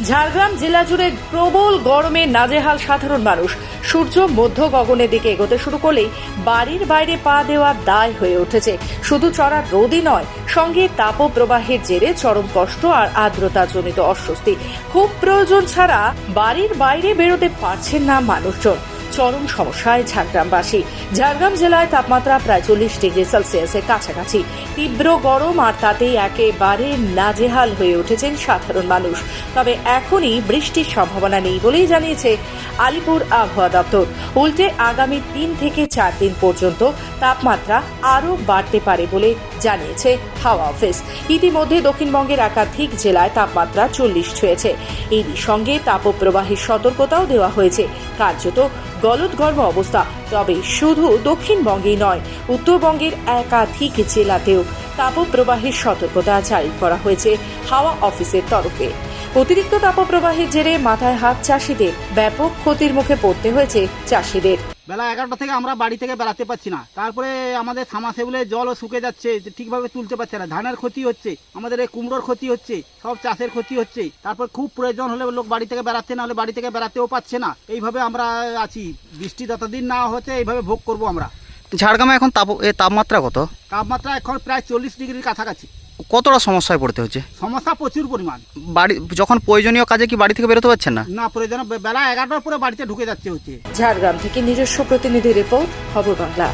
ঝাড়গ্রাম জেলা জুড়ে প্রবল গরমে নাজেহাল সাধারণ মানুষ। সূর্য মধ্য গগনের দিকে এগোতে শুরু করলেই বাড়ির বাইরে পা দেওয়া দায় হয়ে উঠেছে। শুধু চড়া রোদই নয়, সঙ্গে তাপপ্রবাহের জেরে চরম কষ্ট আর আর্দ্রতাজনিত অস্বস্তি। খুব প্রয়োজন ছাড়া বাড়ির বাইরে বেরোতে পারছেন না মানুষজন। চরম সমস্যায় ঝাড়গ্রামবাসী। ঝাড়গ্রাম জেলায় তাপমাত্রা প্রায় 40 ডিগ্রি সেলসিয়াসের কাছাকাছি। তীব্র গরম আর তাতেই একেবারে নাজেহাল হয়ে উঠেছেন সাধারণ মানুষ। তবে এখনই বৃষ্টির সম্ভাবনা নেই বলেই জানিয়েছে আলিপুর আবহাওয়া দপ্তর। উল্টে আগামী 3 থেকে 4 দিন পর্যন্ত তাপমাত্রা আরও বাড়তে পারে বলে জানিয়েছে হাওয়া অফিস। ইতিমধ্যে দক্ষিণবঙ্গের একাধিক জেলায় তাপমাত্রা 40 ছুঁয়েছে। এই সঙ্গে তাপপ্রবাহের সতর্কতাও দেওয়া হয়েছে। কার্যত গলদঘর্ম অবস্থা। তবে শুধু দক্ষিণবঙ্গেই নয়, উত্তরবঙ্গের একাধিক জেলাতেও তাপপ্রবাহের সতর্কতা জারি করা হয়েছে হাওয়া অফিসের তরফে। অতিরিক্ত তাপপ্রবাহের জেরে মাথায় হাত চাষিদের। ব্যাপক ক্ষতির মুখে পড়তে হয়েছে চাষিদের। বেলা 11টা থেকে আমরা বাড়ি থেকে বেরাতে পারছি না। তারপরে আমাদের সামারসেবুলের জলও শুকে যাচ্ছে, ঠিকভাবে তুলতে পারছে না। ধানের ক্ষতি হচ্ছে, আমাদের এই কুমড়োর ক্ষতি হচ্ছে, সব চাষের ক্ষতি হচ্ছে। তারপর খুব প্রয়োজন হলে লোক বাড়ি থেকে বেরাতে, না হলে বাড়ি থেকে বেরাতেও পারছে না। এইভাবে আমরা আছি। বৃষ্টি যতদিন না হচ্ছে এইভাবে ভোগ করব আমরা। ঝাড়গ্রামে এখন তাপমাত্রা কত? তাপমাত্রা এখন প্রায় 40 ডিগ্রির কাছাকাছি। কতটা সমস্যায় পড়তে হচ্ছে? সমস্যা প্রচুর পরিমাণ। বাড়ি যখন প্রয়োজনীয় কাজে কি বাড়ি থেকে বেরোতে পারছেন না? না, প্রয়োজন বেলা 11টার পরে বাড়িতে ঢুকে যাচ্ছে হচ্ছে। ঝাড়গ্রাম থেকে নিজস্ব প্রতিনিধি রিপোর্ট, খবর বাংলা।